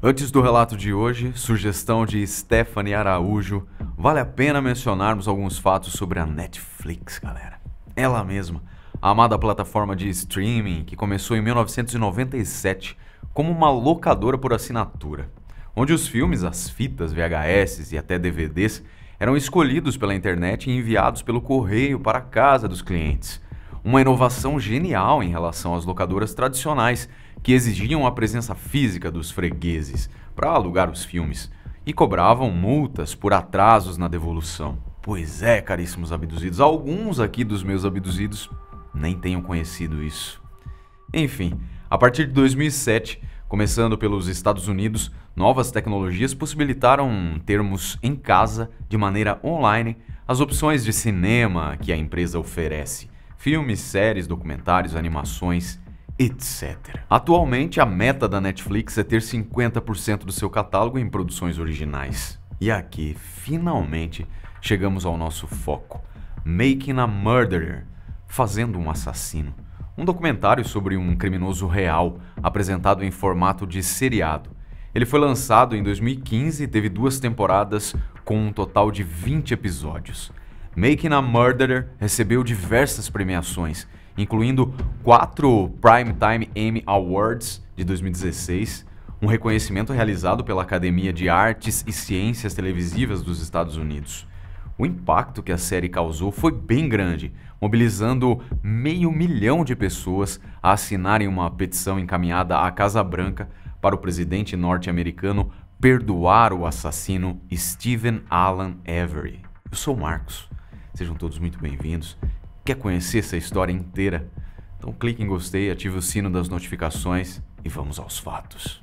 Antes do relato de hoje, sugestão de Stephanie Araújo, vale a pena mencionarmos alguns fatos sobre a Netflix, galera. Ela mesma, a amada plataforma de streaming que começou em 1997 como uma locadora por assinatura, onde os filmes, as fitas, VHS e até DVDs eram escolhidos pela internet e enviados pelo correio para a casa dos clientes. Uma inovação genial em relação às locadoras tradicionais, que exigiam a presença física dos fregueses para alugar os filmes e cobravam multas por atrasos na devolução. Pois é, caríssimos abduzidos, alguns aqui dos meus abduzidos nem tenham conhecido isso. Enfim, a partir de 2007, começando pelos Estados Unidos, novas tecnologias possibilitaram termos em casa, de maneira online, as opções de cinema que a empresa oferece. Filmes, séries, documentários, animações, etc. Atualmente, a meta da Netflix é ter 50% do seu catálogo em produções originais. E aqui, finalmente, chegamos ao nosso foco. Making a Murderer, Fazendo um Assassino. Um documentário sobre um criminoso real, apresentado em formato de seriado. Ele foi lançado em 2015 e teve 2 temporadas com um total de 20 episódios. Making a Murderer recebeu diversas premiações, incluindo 4 Primetime Emmy Awards de 2016, um reconhecimento realizado pela Academia de Artes e Ciências Televisivas dos Estados Unidos. O impacto que a série causou foi bem grande, mobilizando 500 mil de pessoas a assinarem uma petição encaminhada à Casa Branca para o presidente norte-americano perdoar o assassino Steven Alan Avery. Eu sou o Marcos, sejam todos muito bem-vindos. Quer conhecer essa história inteira? Então clique em gostei, ative o sino das notificações e vamos aos fatos.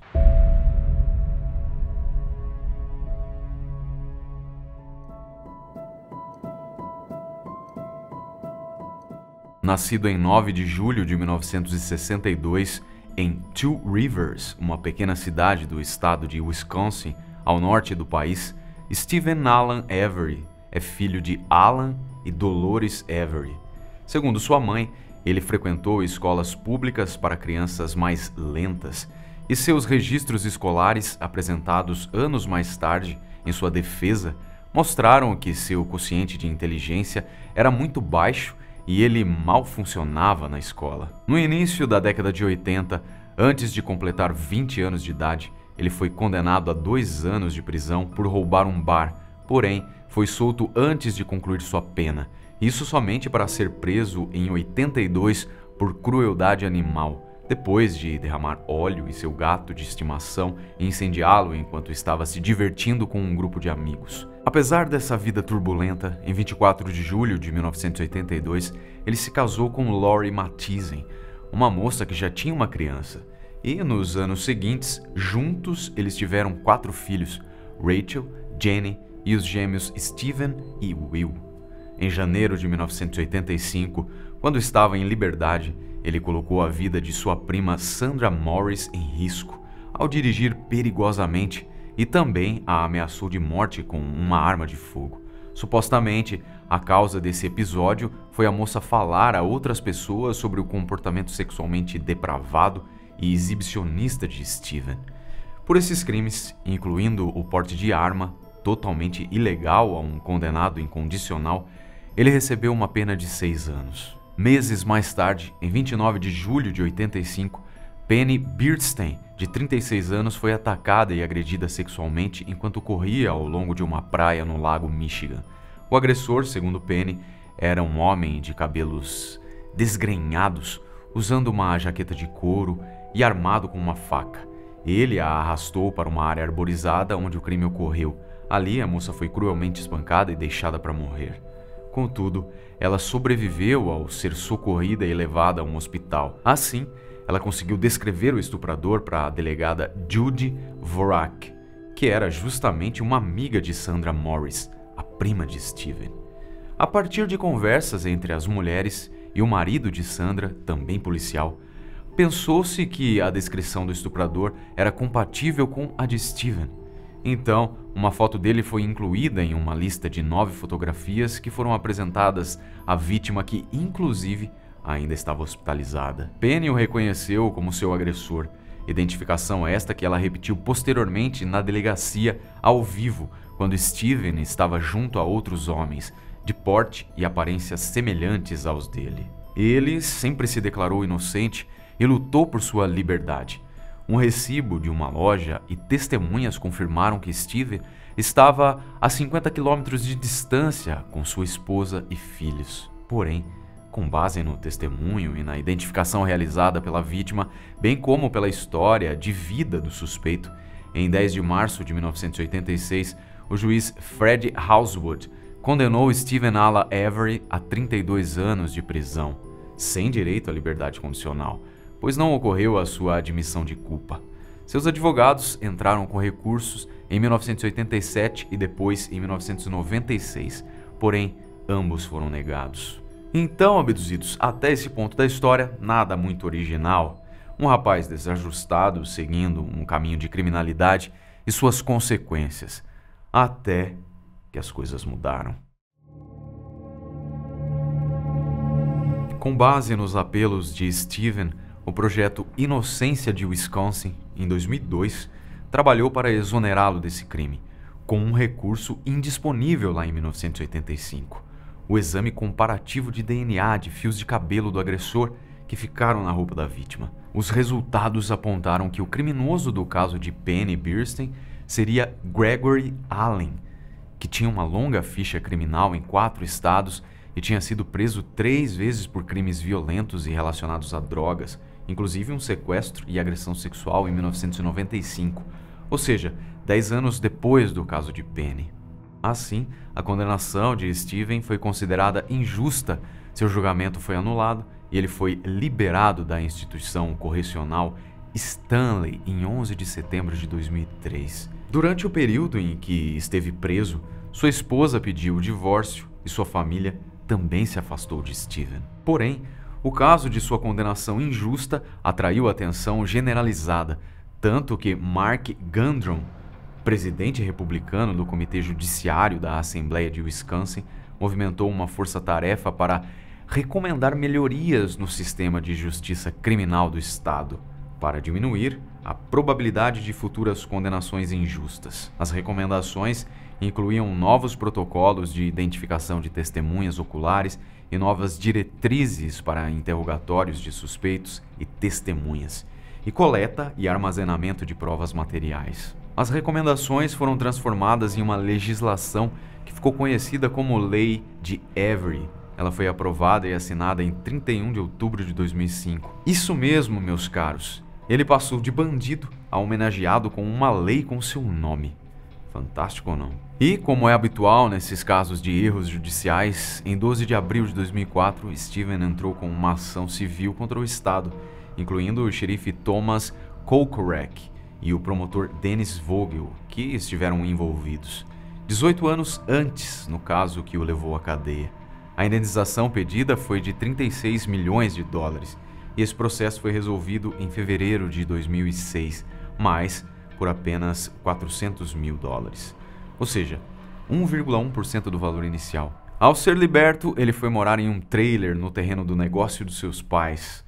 Nascido em 9 de julho de 1962 em Two Rivers, uma pequena cidade do estado de Wisconsin, ao norte do país, Steven Alan Avery é filho de Alan e Dolores Avery. Segundo sua mãe, ele frequentou escolas públicas para crianças mais lentas e seus registros escolares, apresentados anos mais tarde em sua defesa, mostraram que seu quociente de inteligência era muito baixo e ele mal funcionava na escola. No início da década de 80, antes de completar 20 anos de idade, ele foi condenado a 2 anos de prisão por roubar um bar, porém foi solto antes de concluir sua pena. Isso somente para ser preso em 82 por crueldade animal, depois de derramar óleo em seu gato de estimação e incendiá-lo enquanto estava se divertindo com um grupo de amigos. Apesar dessa vida turbulenta, em 24 de julho de 1982, ele se casou com Lori Mathisen, uma moça que já tinha uma criança. E nos anos seguintes, juntos, eles tiveram 4 filhos, Rachel, Jenny e os gêmeos Steven e Will. Em janeiro de 1985, quando estava em liberdade, ele colocou a vida de sua prima Sandra Morris em risco, ao dirigir perigosamente, e também a ameaçou de morte com uma arma de fogo. Supostamente, a causa desse episódio foi a moça falar a outras pessoas sobre o comportamento sexualmente depravado e exibicionista de Steven. Por esses crimes, incluindo o porte de arma, totalmente ilegal a um condenado incondicional, ele recebeu uma pena de 6 anos. Meses mais tarde, em 29 de julho de 85, Penny Bernstein, de 36 anos, foi atacada e agredida sexualmente enquanto corria ao longo de uma praia no lago Michigan. O agressor, segundo Penny, era um homem de cabelos desgrenhados, usando uma jaqueta de couro e armado com uma faca. Ele a arrastou para uma área arborizada onde o crime ocorreu. Ali, a moça foi cruelmente espancada e deixada para morrer. Contudo, ela sobreviveu ao ser socorrida e levada a um hospital. Assim, ela conseguiu descrever o estuprador para a delegada Judy Vorak, que era justamente uma amiga de Sandra Morris, a prima de Steven. A partir de conversas entre as mulheres e o marido de Sandra, também policial, pensou-se que a descrição do estuprador era compatível com a de Steven. Então, uma foto dele foi incluída em uma lista de 9 fotografias que foram apresentadas à vítima, que, inclusive, ainda estava hospitalizada. Penny o reconheceu como seu agressor Identificação esta que ela repetiu posteriormente na delegacia ao vivo, quando Steven estava junto a outros homens, de porte e aparência semelhantes aos dele. Ele sempre se declarou inocente e lutou por sua liberdade. Um recibo de uma loja e testemunhas confirmaram que Steven estava a 50 quilômetros de distância com sua esposa e filhos. Porém, com base no testemunho e na identificação realizada pela vítima, bem como pela história de vida do suspeito, em 10 de março de 1986, o juiz Fred Housewood condenou Steven Alla Avery a 32 anos de prisão, sem direito à liberdade condicional, pois não ocorreu a sua admissão de culpa. Seus advogados entraram com recursos em 1987 e depois em 1996, porém ambos foram negados. Então, abduzidos, até esse ponto da história, nada muito original. Um rapaz desajustado seguindo um caminho de criminalidade e suas consequências, até que as coisas mudaram. Com base nos apelos de Steven, o projeto Inocência de Wisconsin, em 2002, trabalhou para exonerá-lo desse crime, com um recurso indisponível lá em 1985. O exame comparativo de DNA de fios de cabelo do agressor que ficaram na roupa da vítima. Os resultados apontaram que o criminoso do caso de Penny Bierstein seria Gregory Allen, que tinha uma longa ficha criminal em 4 estados e tinha sido preso 3 vezes por crimes violentos e relacionados a drogas, inclusive um sequestro e agressão sexual em 1995, ou seja, 10 anos depois do caso de Penny. Assim, a condenação de Steven foi considerada injusta, seu julgamento foi anulado e ele foi liberado da instituição correcional Stanley em 11 de setembro de 2003. Durante o período em que esteve preso, sua esposa pediu o divórcio e sua família também se afastou de Steven. Porém, o caso de sua condenação injusta atraiu atenção generalizada, tanto que Mark Gundrum, presidente republicano do Comitê Judiciário da Assembleia de Wisconsin, movimentou uma força-tarefa para recomendar melhorias no sistema de justiça criminal do estado, para diminuir a probabilidade de futuras condenações injustas. As recomendações incluíam novos protocolos de identificação de testemunhas oculares e novas diretrizes para interrogatórios de suspeitos e testemunhas, e coleta e armazenamento de provas materiais. As recomendações foram transformadas em uma legislação que ficou conhecida como Lei de Avery. Ela foi aprovada e assinada em 31 de outubro de 2005. Isso mesmo, meus caros. Ele passou de bandido a homenageado com uma lei com seu nome. Fantástico ou não? E, como é habitual nesses casos de erros judiciais, em 12 de abril de 2004, Steven entrou com uma ação civil contra o Estado, incluindo o xerife Thomas Kokorek e o promotor Dennis Vogel, que estiveram envolvidos 18 anos antes no caso que o levou à cadeia. A indenização pedida foi de 36 milhões de dólares e esse processo foi resolvido em fevereiro de 2006, mas por apenas 400 mil dólares, ou seja, 1,1% do valor inicial. Ao ser liberto, ele foi morar em um trailer no terreno do negócio dos seus pais,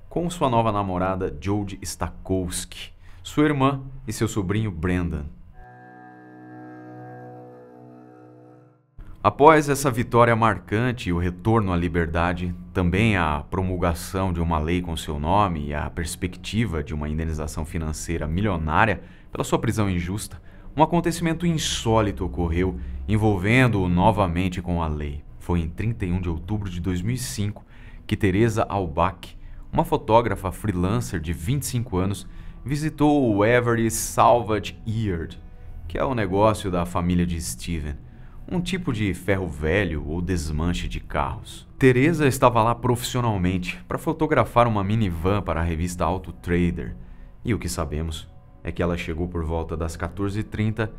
com sua nova namorada Jodie Stakowski, sua irmã e seu sobrinho Brendan. Após essa vitória marcante e o retorno à liberdade, também a promulgação de uma lei com seu nome e a perspectiva de uma indenização financeira milionária pela sua prisão injusta, um acontecimento insólito ocorreu envolvendo-o novamente com a lei. Foi em 31 de outubro de 2005 que Teresa Albach, uma fotógrafa freelancer de 25 anos, visitou o Avery Salvage Yard, que é o negócio da família de Steven, um tipo de ferro velho ou desmanche de carros. Teresa estava lá profissionalmente para fotografar uma minivan para a revista Auto Trader, e o que sabemos é que ela chegou por volta das 14h30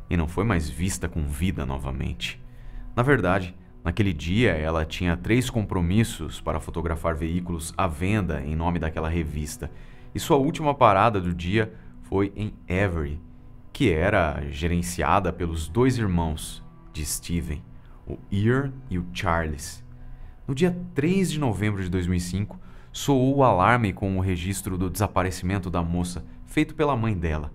e não foi mais vista com vida novamente. Na verdade, naquele dia ela tinha 3 compromissos para fotografar veículos à venda em nome daquela revista, e sua última parada do dia foi em Avery, que era gerenciada pelos 2 irmãos de Steven, o Ian e o Charles. No dia 3 de novembro de 2005, soou o alarme com o registro do desaparecimento da moça, feito pela mãe dela.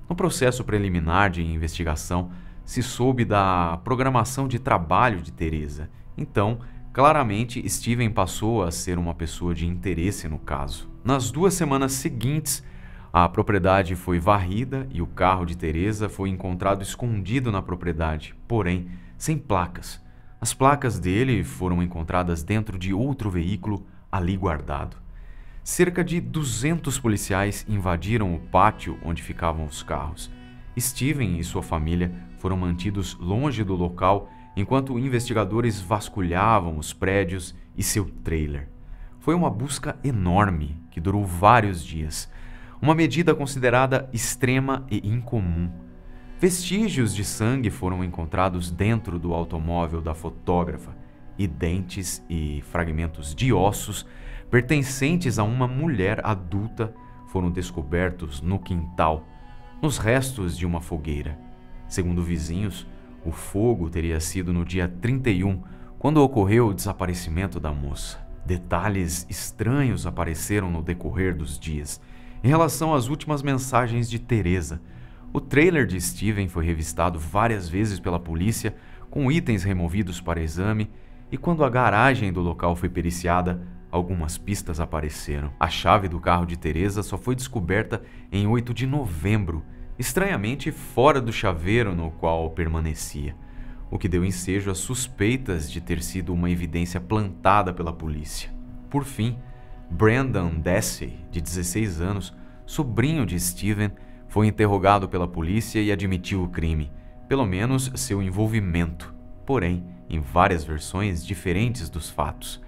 No processo preliminar de investigação, se soube da programação de trabalho de Teresa. Então, claramente, Steven passou a ser uma pessoa de interesse no caso. Nas 2 semanas seguintes, a propriedade foi varrida e o carro de Teresa foi encontrado escondido na propriedade, porém sem placas. As placas dele foram encontradas dentro de outro veículo ali guardado. Cerca de 200 policiais invadiram o pátio onde ficavam os carros. Steven e sua família foram mantidos longe do local enquanto investigadores vasculhavam os prédios e seu trailer. Foi uma busca enorme que durou vários dias, uma medida considerada extrema e incomum. Vestígios de sangue foram encontrados dentro do automóvel da fotógrafa e dentes e fragmentos de ossos pertencentes a uma mulher adulta foram descobertos no quintal, nos restos de uma fogueira. Segundo vizinhos, o fogo teria sido no dia 31, quando ocorreu o desaparecimento da moça. Detalhes estranhos apareceram no decorrer dos dias. Em relação às últimas mensagens de Teresa, o trailer de Steven foi revistado várias vezes pela polícia, com itens removidos para exame, e quando a garagem do local foi periciada, algumas pistas apareceram. A chave do carro de Teresa só foi descoberta em 8 de novembro, estranhamente fora do chaveiro no qual permanecia, o que deu ensejo a suspeitas de ter sido uma evidência plantada pela polícia. Por fim, Brendan Dassey, de 16 anos, sobrinho de Steven, foi interrogado pela polícia e admitiu o crime, pelo menos seu envolvimento, porém, em várias versões diferentes dos fatos.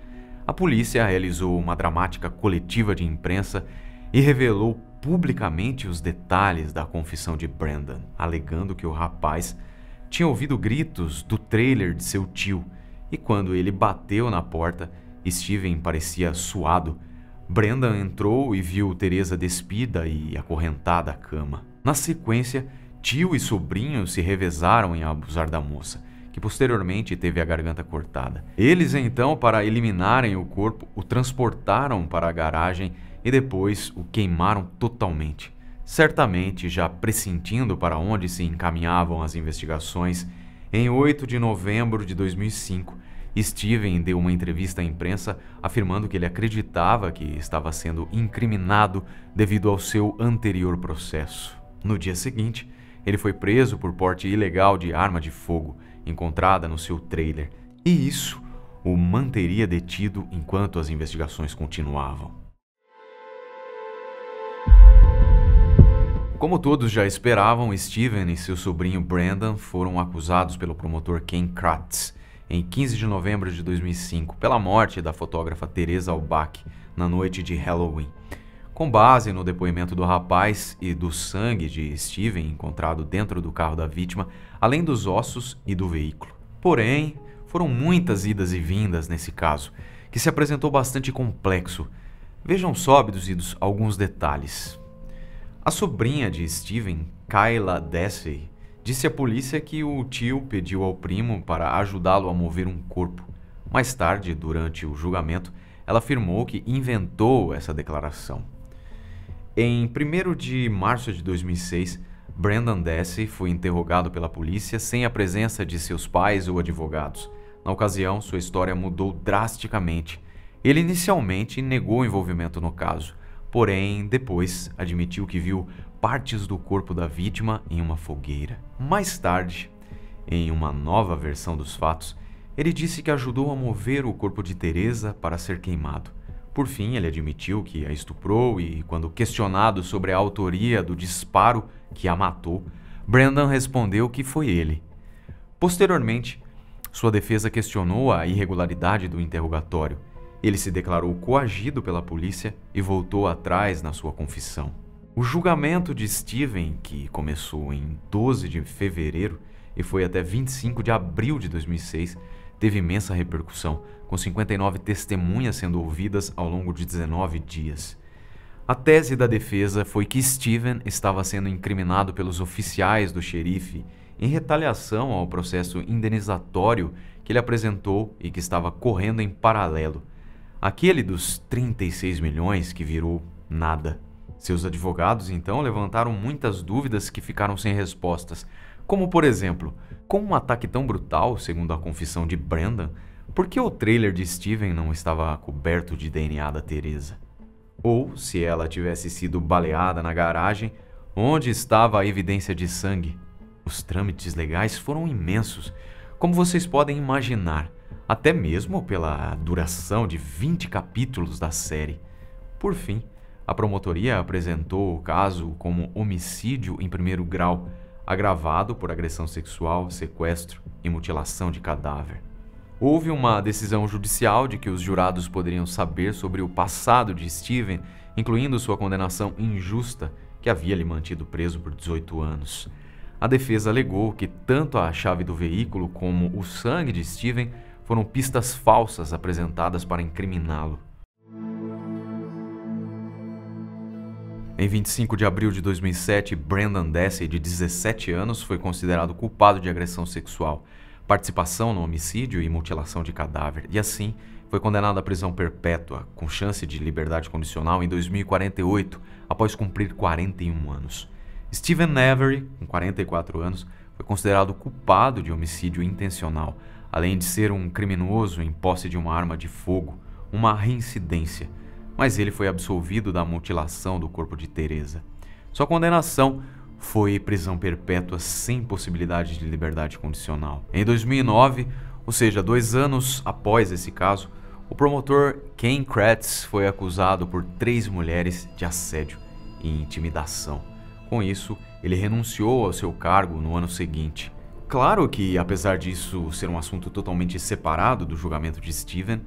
A polícia realizou uma dramática coletiva de imprensa e revelou publicamente os detalhes da confissão de Brendan, alegando que o rapaz tinha ouvido gritos do trailer de seu tio e quando ele bateu na porta, Steven parecia suado. Brendan entrou e viu Teresa despida e acorrentada à cama. Na sequência, tio e sobrinho se revezaram em abusar da moça, que posteriormente teve a garganta cortada. Eles então, para eliminarem o corpo, o transportaram para a garagem e depois o queimaram totalmente. Certamente já pressentindo para onde se encaminhavam as investigações, em 8 de novembro de 2005, Steven deu uma entrevista à imprensa afirmando que ele acreditava que estava sendo incriminado devido ao seu anterior processo. No dia seguinte, ele foi preso por porte ilegal de arma de fogo encontrada no seu trailer, e isso o manteria detido enquanto as investigações continuavam. Como todos já esperavam, Steven e seu sobrinho Brendan foram acusados pelo promotor Ken Kratz em 15 de novembro de 2005 pela morte da fotógrafa Teresa Albach na noite de Halloween. Com base no depoimento do rapaz e do sangue de Steven encontrado dentro do carro da vítima, além dos ossos e do veículo. Porém, foram muitas idas e vindas nesse caso, que se apresentou bastante complexo. Vejam só, abduzidos, alguns detalhes. A sobrinha de Steven, Kayla Dassey, disse à polícia que o tio pediu ao primo para ajudá-lo a mover um corpo. Mais tarde, durante o julgamento, ela afirmou que inventou essa declaração. Em 1º de março de 2006, Brendan Dassey foi interrogado pela polícia sem a presença de seus pais ou advogados. Na ocasião, sua história mudou drasticamente. Ele inicialmente negou o envolvimento no caso, porém, depois admitiu que viu partes do corpo da vítima em uma fogueira. Mais tarde, em uma nova versão dos fatos, ele disse que ajudou a mover o corpo de Teresa para ser queimado. Por fim, ele admitiu que a estuprou e, quando questionado sobre a autoria do disparo que a matou, Brendan respondeu que foi ele. Posteriormente, sua defesa questionou a irregularidade do interrogatório. Ele se declarou coagido pela polícia e voltou atrás na sua confissão. O julgamento de Steven, que começou em 12 de fevereiro e foi até 25 de abril de 2006, teve imensa repercussão, com 59 testemunhas sendo ouvidas ao longo de 19 dias. A tese da defesa foi que Steven estava sendo incriminado pelos oficiais do xerife em retaliação ao processo indenizatório que ele apresentou e que estava correndo em paralelo. aquele dos 36 milhões que virou nada. Seus advogados, então, levantaram muitas dúvidas que ficaram sem respostas, como, por exemplo, com um ataque tão brutal, segundo a confissão de Brendan, por que o trailer de Steven não estava coberto de DNA da Teresa? Ou, se ela tivesse sido baleada na garagem, onde estava a evidência de sangue? Os trâmites legais foram imensos, como vocês podem imaginar, até mesmo pela duração de 20 capítulos da série. Por fim, a promotoria apresentou o caso como homicídio em primeiro grau, agravado por agressão sexual, sequestro e mutilação de cadáver. Houve uma decisão judicial de que os jurados poderiam saber sobre o passado de Steven, incluindo sua condenação injusta, que havia lhe mantido preso por 18 anos. A defesa alegou que tanto a chave do veículo como o sangue de Steven foram pistas falsas apresentadas para incriminá-lo. Em 25 de abril de 2007, Brendan Dassey, de 17 anos, foi considerado culpado de agressão sexual, participação no homicídio e mutilação de cadáver, e assim foi condenado à prisão perpétua, com chance de liberdade condicional em 2048, após cumprir 41 anos. Steven Avery, com 44 anos, foi considerado culpado de homicídio intencional, além de ser um criminoso em posse de uma arma de fogo, uma reincidência, mas ele foi absolvido da mutilação do corpo de Teresa. Sua condenação foi prisão perpétua sem possibilidade de liberdade condicional. Em 2009, ou seja, 2 anos após esse caso, o promotor Ken Kratz foi acusado por 3 mulheres de assédio e intimidação. Com isso, ele renunciou ao seu cargo no ano seguinte. Claro que, apesar disso ser um assunto totalmente separado do julgamento de Steven,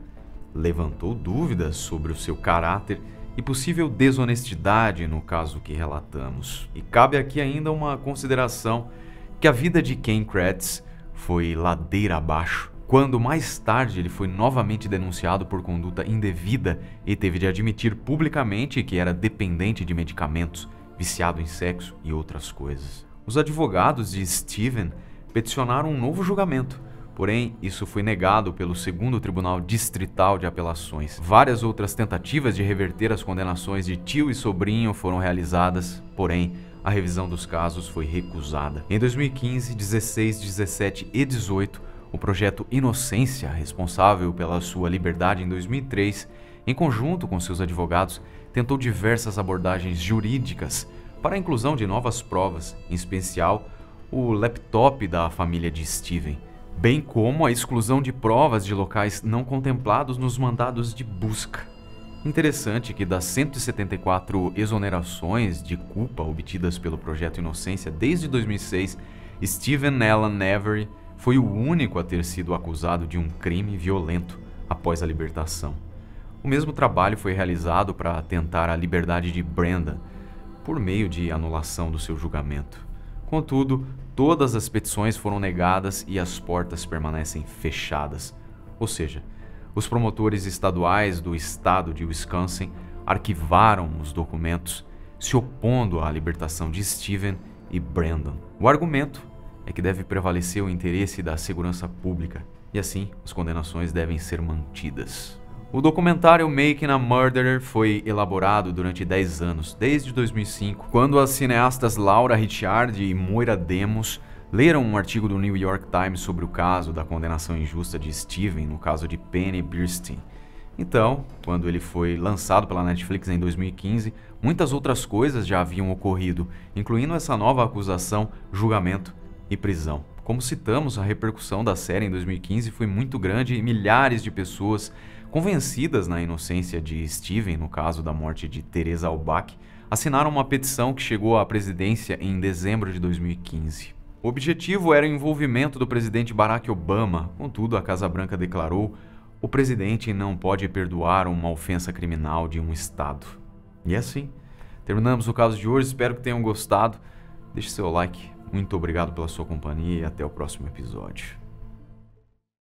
levantou dúvidas sobre o seu caráter e possível desonestidade no caso que relatamos. E cabe aqui ainda uma consideração que a vida de Ken Kratz foi ladeira abaixo, quando mais tarde ele foi novamente denunciado por conduta indevida e teve de admitir publicamente que era dependente de medicamentos, viciado em sexo e outras coisas. Os advogados de Steven peticionaram um novo julgamento, porém isso foi negado pelo 2º Tribunal Distrital de Apelações. Várias outras tentativas de reverter as condenações de tio e sobrinho foram realizadas, porém a revisão dos casos foi recusada. Em 2015, 16, 17 e 18, o projeto Inocência, responsável pela sua liberdade em 2003, em conjunto com seus advogados, tentou diversas abordagens jurídicas para a inclusão de novas provas, em especial o laptop da família de Steven, bem como a exclusão de provas de locais não contemplados nos mandados de busca. Interessante que das 174 exonerações de culpa obtidas pelo projeto Inocência desde 2006, Steven Alan Avery foi o único a ter sido acusado de um crime violento após a libertação. O mesmo trabalho foi realizado para tentar a liberdade de Brendan, por meio de anulação do seu julgamento. Contudo, todas as petições foram negadas e as portas permanecem fechadas. Ou seja, os promotores estaduais do estado de Wisconsin arquivaram os documentos, se opondo à libertação de Steven e Brendan. O argumento é que deve prevalecer o interesse da segurança pública, e assim as condenações devem ser mantidas. O documentário Making a Murderer foi elaborado durante 10 anos, desde 2005, quando as cineastas Laura Richard e Moira Demos leram um artigo do New York Times sobre o caso da condenação injusta de Steven no caso de Penny Bierstein. Então, quando ele foi lançado pela Netflix em 2015, muitas outras coisas já haviam ocorrido, incluindo essa nova acusação, julgamento e prisão. Como citamos, a repercussão da série em 2015 foi muito grande e milhares de pessoas convencidas na inocência de Steven, no caso da morte de Teresa Halbach, assinaram uma petição que chegou à presidência em dezembro de 2015. O objetivo era o envolvimento do presidente Barack Obama, contudo a Casa Branca declarou: o presidente não pode perdoar uma ofensa criminal de um estado. E assim, terminamos o caso de hoje, espero que tenham gostado. Deixe seu like, muito obrigado pela sua companhia e até o próximo episódio.